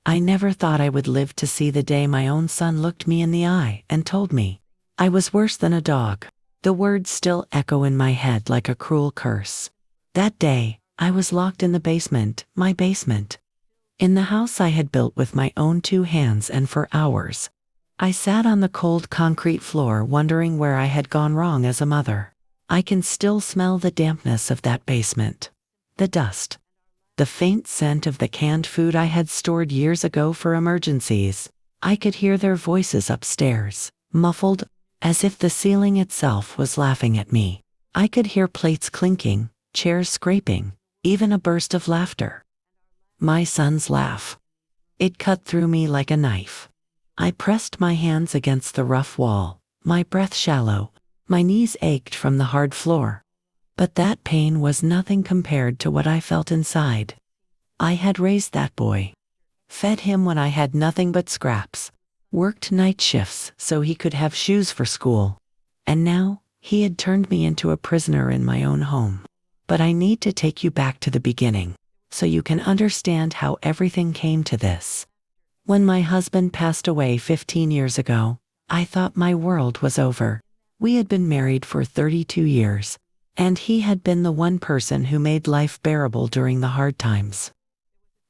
I never thought I would live to see the day my own son looked me in the eye and told me I was worse than a dog. The words still echo in my head like a cruel curse. That day, I was locked in the basement, my basement. In the house I had built with my own 2 hands, and for hours, I sat on the cold concrete floor wondering where I had gone wrong as a mother. I can still smell the dampness of that basement. The dust. The faint scent of the canned food I had stored years ago for emergencies. I could hear their voices upstairs, muffled, as if the ceiling itself was laughing at me. I could hear plates clinking, chairs scraping, even a burst of laughter. My son's laugh. It cut through me like a knife. I pressed my hands against the rough wall, my breath shallow, my knees ached from the hard floor. But that pain was nothing compared to what I felt inside. I had raised that boy. Fed him when I had nothing but scraps. Worked night shifts so he could have shoes for school. And now, he had turned me into a prisoner in my own home. But I need to take you back to the beginning, so you can understand how everything came to this. When my husband passed away 15 years ago, I thought my world was over. We had been married for 32 years, and he had been the one person who made life bearable during the hard times.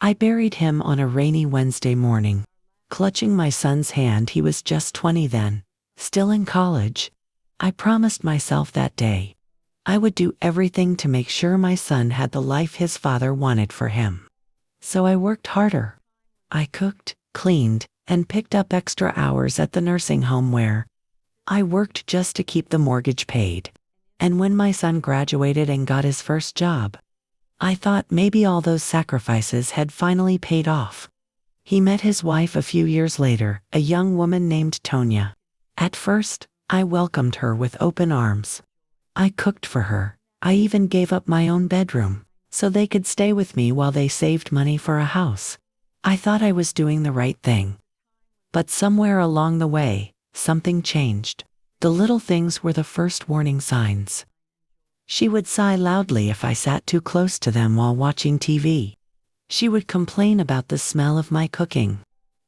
I buried him on a rainy Wednesday morning, clutching my son's hand. He was just 20 then, still in college. I promised myself that day I would do everything to make sure my son had the life his father wanted for him. So I worked harder. I cooked, cleaned, and picked up extra hours at the nursing home where I worked just to keep the mortgage paid. And when my son graduated and got his first job, I thought maybe all those sacrifices had finally paid off. He met his wife a few years later, a young woman named Tonya. At first, I welcomed her with open arms. I cooked for her. I even gave up my own bedroom so they could stay with me while they saved money for a house. I thought I was doing the right thing. But somewhere along the way, something changed. The little things were the first warning signs. She would sigh loudly if I sat too close to them while watching TV. She would complain about the smell of my cooking,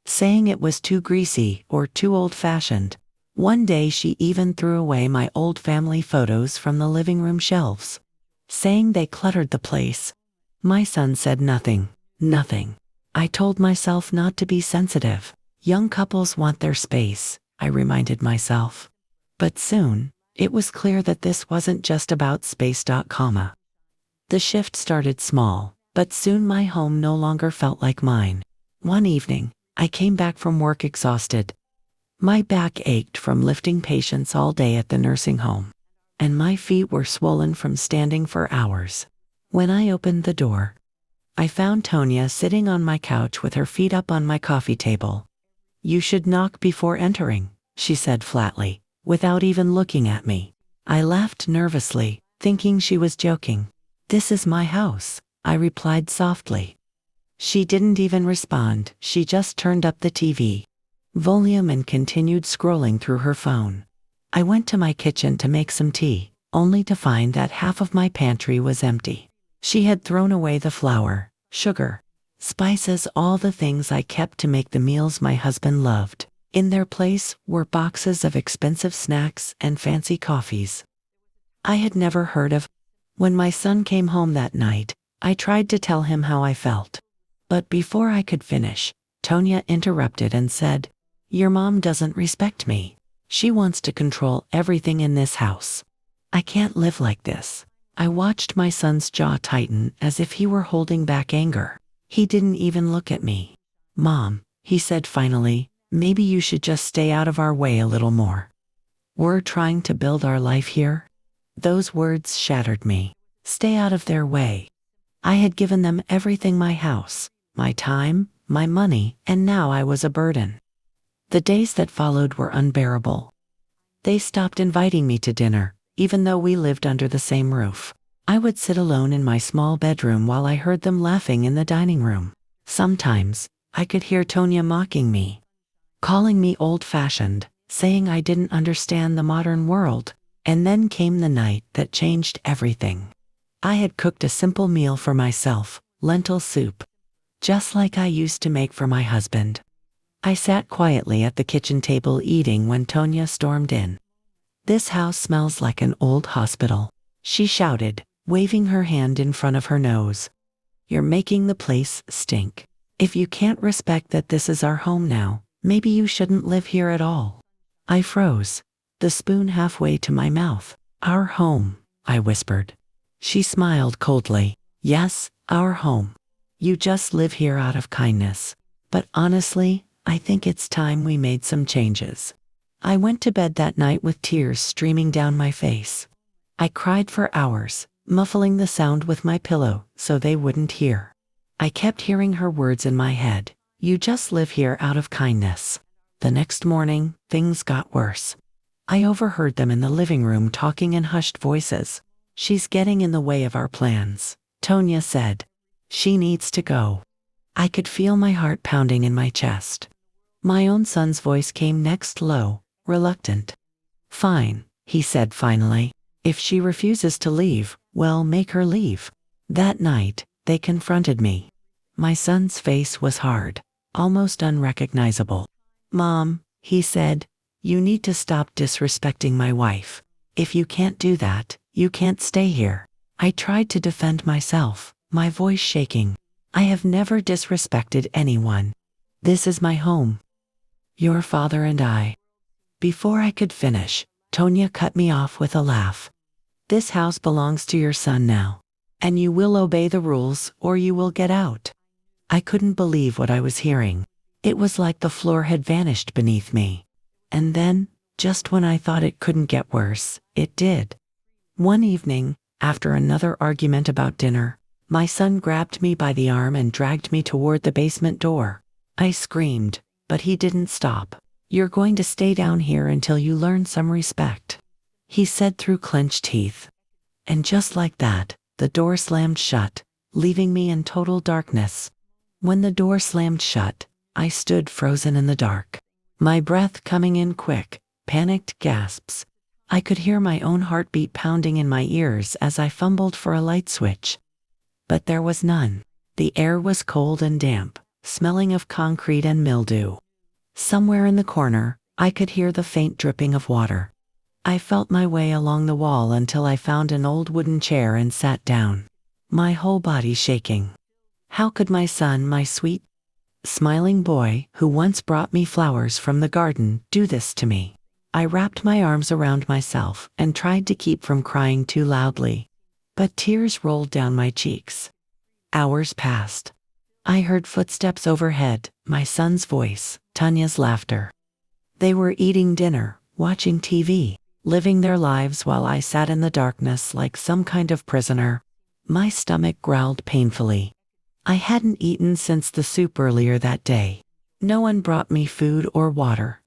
saying it was too greasy or too old-fashioned. One day she even threw away my old family photos from the living room shelves, saying they cluttered the place. My son said nothing. Nothing. I told myself not to be sensitive. Young couples want their space, I reminded myself. But soon, it was clear that this wasn't just about space. The shift started small, but soon my home no longer felt like mine. One evening, I came back from work exhausted. My back ached from lifting patients all day at the nursing home, and my feet were swollen from standing for hours. When I opened the door, I found Tonya sitting on my couch with her feet up on my coffee table. "You should knock before entering," she said flatly, without even looking at me. I laughed nervously, thinking she was joking. "This is my house," I replied softly. She didn't even respond. She just turned up the TV volume and continued scrolling through her phone. I went to my kitchen to make some tea, only to find that half of my pantry was empty. She had thrown away the flour, sugar, spices, all the things I kept to make the meals my husband loved. In their place were boxes of expensive snacks and fancy coffees I had never heard of. When my son came home that night, I tried to tell him how I felt. But before I could finish, Tonya interrupted and said, "Your mom doesn't respect me. She wants to control everything in this house. I can't live like this." I watched my son's jaw tighten as if he were holding back anger. He didn't even look at me. "Mom," he said finally, "maybe you should just stay out of our way a little more. We're trying to build our life here." Those words shattered me. Stay out of their way. I had given them everything: my house, my time, my money, and now I was a burden. The days that followed were unbearable. They stopped inviting me to dinner, even though we lived under the same roof. I would sit alone in my small bedroom while I heard them laughing in the dining room. Sometimes, I could hear Tonya mocking me, calling me old-fashioned, saying I didn't understand the modern world. And then came the night that changed everything. I had cooked a simple meal for myself, lentil soup, just like I used to make for my husband. I sat quietly at the kitchen table eating when Tonya stormed in. "This house smells like an old hospital," she shouted, waving her hand in front of her nose. "You're making the place stink. If you can't respect that this is our home now, maybe you shouldn't live here at all." I froze, the spoon halfway to my mouth. "Our home," I whispered. She smiled coldly. "Yes, our home. You just live here out of kindness. But honestly, I think it's time we made some changes." I went to bed that night with tears streaming down my face. I cried for hours, muffling the sound with my pillow so they wouldn't hear. I kept hearing her words in my head. "You just live here out of kindness." The next morning, things got worse. I overheard them in the living room talking in hushed voices. "She's getting in the way of our plans," Tonya said. "She needs to go." I could feel my heart pounding in my chest. My own son's voice came next, low, reluctant. "Fine," he said finally. "If she refuses to leave, well, make her leave." That night, they confronted me. My son's face was hard, almost unrecognizable. "Mom," he said, "you need to stop disrespecting my wife. If you can't do that, you can't stay here." I tried to defend myself, my voice shaking. "I have never disrespected anyone. This is my home. Your father and I." Before I could finish, Tonya cut me off with a laugh. "This house belongs to your son now. And you will obey the rules or you will get out." I couldn't believe what I was hearing. It was like the floor had vanished beneath me. And then, just when I thought it couldn't get worse, it did. One evening, after another argument about dinner, my son grabbed me by the arm and dragged me toward the basement door. I screamed, but he didn't stop. "You're going to stay down here until you learn some respect," he said through clenched teeth. And just like that, the door slammed shut, leaving me in total darkness. When the door slammed shut, I stood frozen in the dark. My breath coming in quick, panicked gasps. I could hear my own heartbeat pounding in my ears as I fumbled for a light switch. But there was none. The air was cold and damp, smelling of concrete and mildew. Somewhere in the corner, I could hear the faint dripping of water. I felt my way along the wall until I found an old wooden chair and sat down, my whole body shaking. How could my son, my sweet, smiling boy who once brought me flowers from the garden, do this to me? I wrapped my arms around myself and tried to keep from crying too loudly. But tears rolled down my cheeks. Hours passed. I heard footsteps overhead, my son's voice, Tanya's laughter. They were eating dinner, watching TV, living their lives while I sat in the darkness like some kind of prisoner. My stomach growled painfully. I hadn't eaten since the soup earlier that day. No one brought me food or water.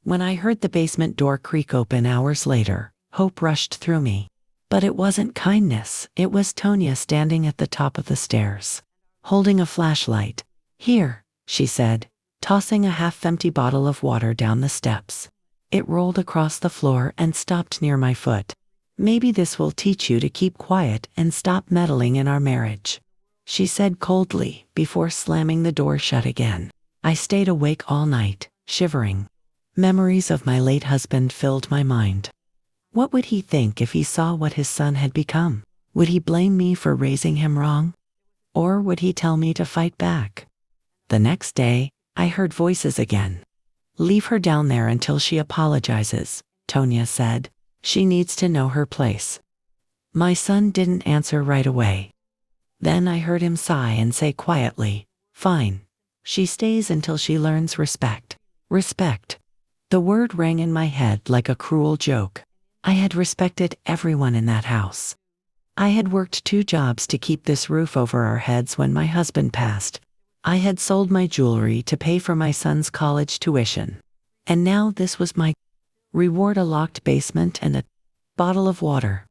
When I heard the basement door creak open hours later, hope rushed through me. But it wasn't kindness, it was Tonya standing at the top of the stairs, holding a flashlight. "Here," she said, tossing a half-empty bottle of water down the steps. It rolled across the floor and stopped near my foot. "Maybe this will teach you to keep quiet and stop meddling in our marriage," she said coldly before slamming the door shut again. I stayed awake all night, shivering. Memories of my late husband filled my mind. What would he think if he saw what his son had become? Would he blame me for raising him wrong? Or would he tell me to fight back? The next day, I heard voices again. "Leave her down there until she apologizes," Tonya said. "She needs to know her place." My son didn't answer right away. Then I heard him sigh and say quietly, "Fine. She stays until she learns respect." Respect. The word rang in my head like a cruel joke. I had respected everyone in that house. I had worked 2 jobs to keep this roof over our heads when my husband passed. I had sold my jewelry to pay for my son's college tuition. And now this was my reward: a locked basement and a bottle of water,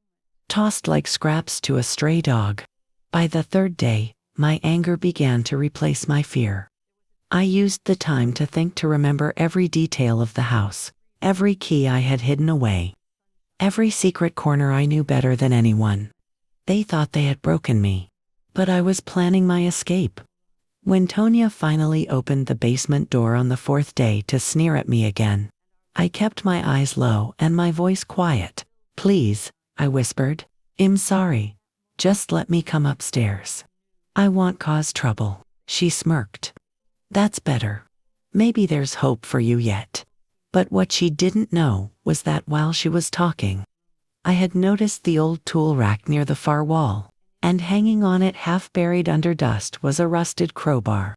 tossed like scraps to a stray dog. By the 3rd day, my anger began to replace my fear. I used the time to think, to remember every detail of the house, every key I had hidden away, every secret corner I knew better than anyone. They thought they had broken me, but I was planning my escape. When Tonya finally opened the basement door on the fourth day to sneer at me again, I kept my eyes low and my voice quiet. "Please," I whispered. "I'm sorry. Just let me come upstairs. I won't cause trouble." She smirked. "That's better. Maybe there's hope for you yet." But what she didn't know was that while she was talking, I had noticed the old tool rack near the far wall, and hanging on it half buried under dust was a rusted crowbar.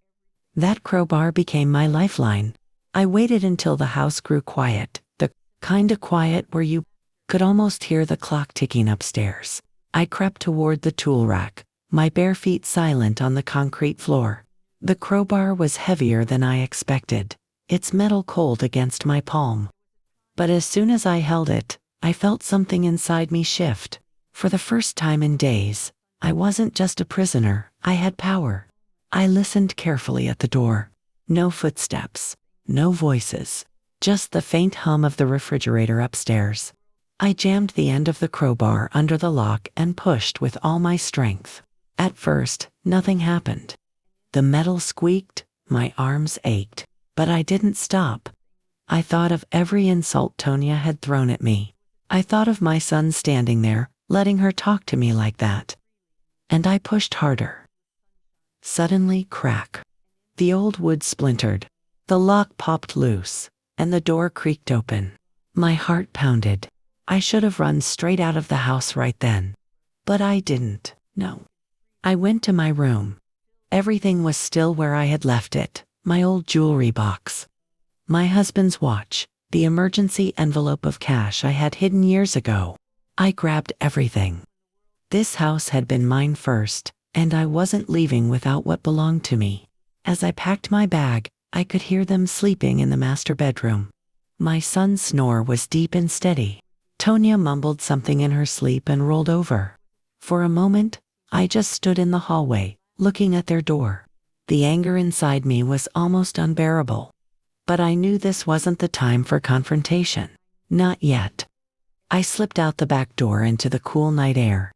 That crowbar became my lifeline. I waited until the house grew quiet, the kind of quiet where you could almost hear the clock ticking upstairs. I crept toward the tool rack, my bare feet silent on the concrete floor. The crowbar was heavier than I expected, its metal cold against my palm. But as soon as I held it, I felt something inside me shift. For the first time in days, I wasn't just a prisoner, I had power. I listened carefully at the door. No footsteps, no voices, just the faint hum of the refrigerator upstairs. I jammed the end of the crowbar under the lock and pushed with all my strength. At first, nothing happened. The metal squeaked, my arms ached, but I didn't stop. I thought of every insult Tonya had thrown at me. I thought of my son standing there, letting her talk to me like that. And I pushed harder. Suddenly, crack. The old wood splintered. The lock popped loose, and the door creaked open. My heart pounded. I should have run straight out of the house right then. But I didn't, no. I went to my room. Everything was still where I had left it, my old jewelry box, my husband's watch, the emergency envelope of cash I had hidden years ago. I grabbed everything. This house had been mine first, and I wasn't leaving without what belonged to me. As I packed my bag, I could hear them sleeping in the master bedroom. My son's snore was deep and steady. Tonya mumbled something in her sleep and rolled over. For a moment, I just stood in the hallway, looking at their door. The anger inside me was almost unbearable. But I knew this wasn't the time for confrontation. Not yet. I slipped out the back door into the cool night air.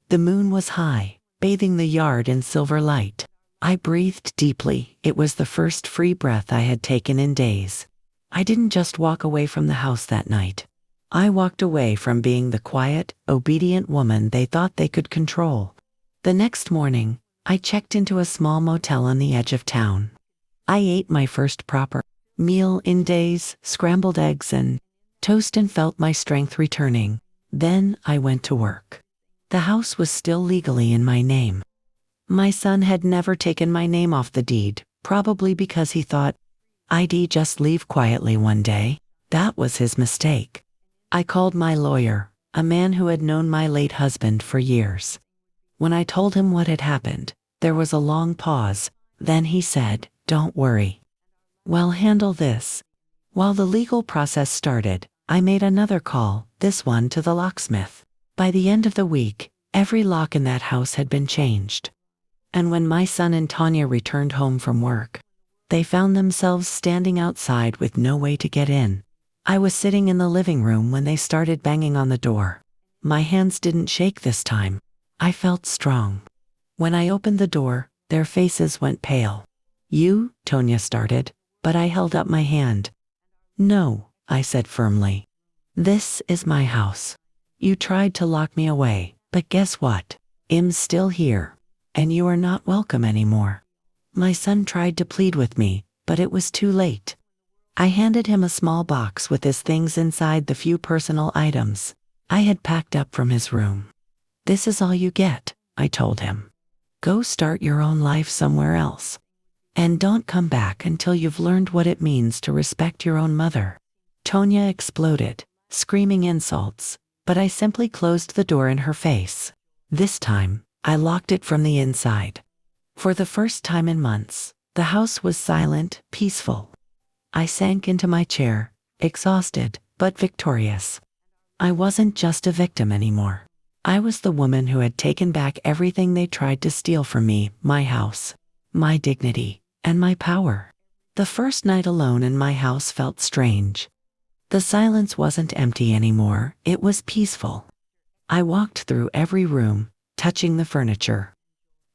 The moon was high, bathing the yard in silver light. I breathed deeply. It was the first free breath I had taken in days. I didn't just walk away from the house that night. I walked away from being the quiet, obedient woman they thought they could control. The next morning, I checked into a small motel on the edge of town. I ate my first proper meal in days, scrambled eggs and toast, and felt my strength returning. Then I went to work. The house was still legally in my name. My son had never taken my name off the deed, probably because he thought I'd just leave quietly one day. That was his mistake. I called my lawyer, a man who had known my late husband for years. When I told him what had happened, there was a long pause. Then he said, "Don't worry. We'll handle this." While the legal process started, I made another call, this one to the locksmith. By the end of the week, every lock in that house had been changed. And when my son and Tonya returned home from work, they found themselves standing outside with no way to get in. I was sitting in the living room when they started banging on the door. My hands didn't shake this time. I felt strong. When I opened the door, their faces went pale. "You," Tonya started, but I held up my hand. "No," I said firmly. "This is my house. You tried to lock me away, but guess what? I'm still here, and you are not welcome anymore." My son tried to plead with me, but it was too late. I handed him a small box with his things inside, the few personal items I had packed up from his room. "This is all you get," I told him. "Go start your own life somewhere else. And don't come back until you've learned what it means to respect your own mother." Tonya exploded, screaming insults, but I simply closed the door in her face. This time, I locked it from the inside. For the first time in months, the house was silent, peaceful. I sank into my chair, exhausted, but victorious. I wasn't just a victim anymore. I was the woman who had taken back everything they tried to steal from me, my house, my dignity, and my power. The first night alone in my house felt strange. The silence wasn't empty anymore, it was peaceful. I walked through every room, touching the furniture.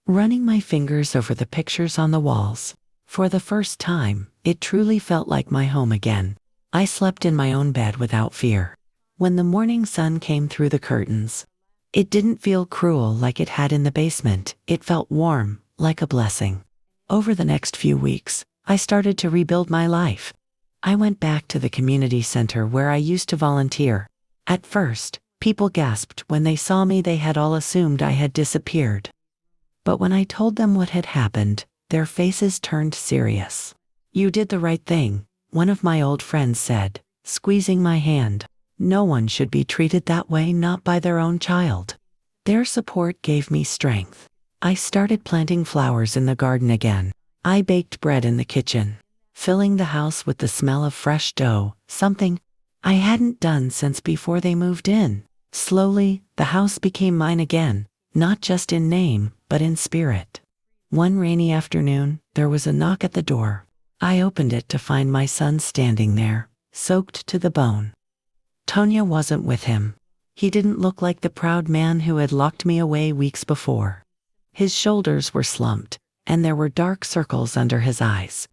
running my fingers over the pictures on the walls. For the first time, it truly felt like my home again. I slept in my own bed without fear. When the morning sun came through the curtains, it didn't feel cruel like it had in the basement. It felt warm, like a blessing. Over the next few weeks, I started to rebuild my life. I went back to the community center where I used to volunteer. At first, people gasped when they saw me. They had all assumed I had disappeared. But when I told them what had happened, their faces turned serious. "You did the right thing," one of my old friends said, squeezing my hand. "No one should be treated that way, not by their own child." Their support gave me strength. I started planting flowers in the garden again. I baked bread in the kitchen, filling the house with the smell of fresh dough, something I hadn't done since before they moved in. Slowly, the house became mine again, not just in name, but in spirit. One rainy afternoon, there was a knock at the door. I opened it to find my son standing there, soaked to the bone. Tonya wasn't with him. He didn't look like the proud man who had locked me away weeks before. His shoulders were slumped, and there were dark circles under his eyes.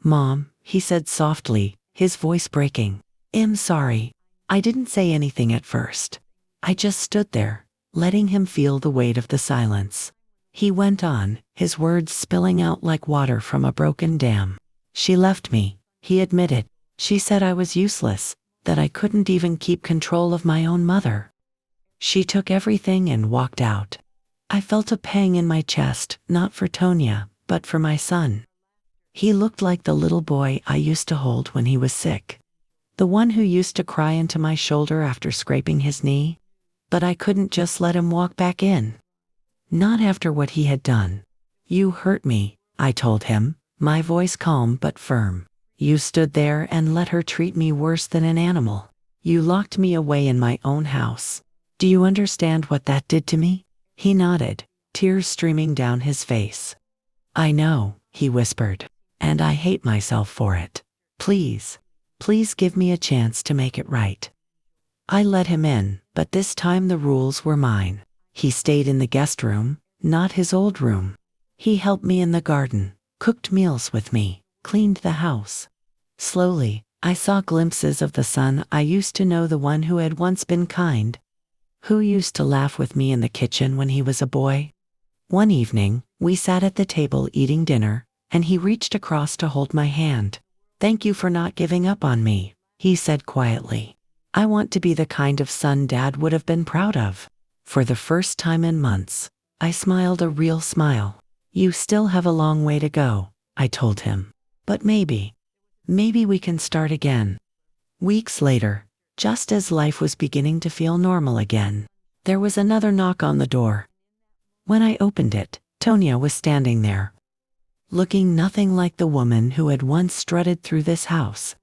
"Mom," he said softly, his voice breaking. "I'm sorry." I didn't say anything at first. I just stood there, letting him feel the weight of the silence. He went on, his words spilling out like water from a broken dam. "She left me," he admitted. "She said I was useless, that I couldn't even keep control of my own mother. She took everything and walked out." I felt a pang in my chest, not for Tonya, but for my son. He looked like the little boy I used to hold when he was sick. The one who used to cry into my shoulder after scraping his knee. But I couldn't just let him walk back in. Not after what he had done. "You hurt me," I told him, my voice calm but firm. "You stood there and let her treat me worse than an animal. You locked me away in my own house. Do you understand what that did to me?" He nodded, tears streaming down his face. "I know," he whispered, "and I hate myself for it. Please, please give me a chance to make it right." I let him in, but this time the rules were mine. He stayed in the guest room, not his old room. He helped me in the garden, cooked meals with me, cleaned the house. Slowly, I saw glimpses of the son I used to know, the one who had once been kind, who used to laugh with me in the kitchen when he was a boy. One evening, we sat at the table eating dinner, and he reached across to hold my hand. "Thank you for not giving up on me," he said quietly. "I want to be the kind of son Dad would have been proud of." For the first time in months, I smiled a real smile. "You still have a long way to go," I told him. "But maybe we can start again." Weeks later, just as life was beginning to feel normal again, there was another knock on the door. When I opened it, Tonya was standing there, looking nothing like the woman who had once strutted through this house.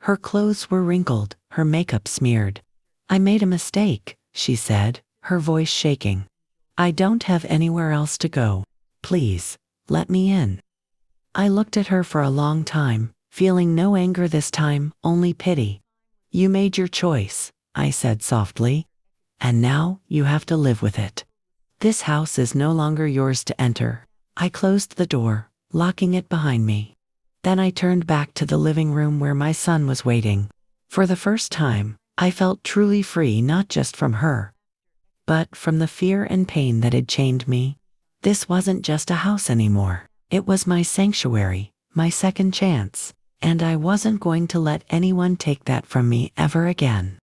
Her clothes were wrinkled, her makeup smeared. "I made a mistake," she said, her voice shaking. "I don't have anywhere else to go. Please, let me in." I looked at her for a long time, feeling no anger this time, only pity. "You made your choice," I said softly, "and now you have to live with it. This house is no longer yours to enter." I closed the door, locking it behind me. Then I turned back to the living room where my son was waiting. For the first time, I felt truly free, not just from her, but from the fear and pain that had chained me. This wasn't just a house anymore. It was my sanctuary, my second chance, and I wasn't going to let anyone take that from me ever again.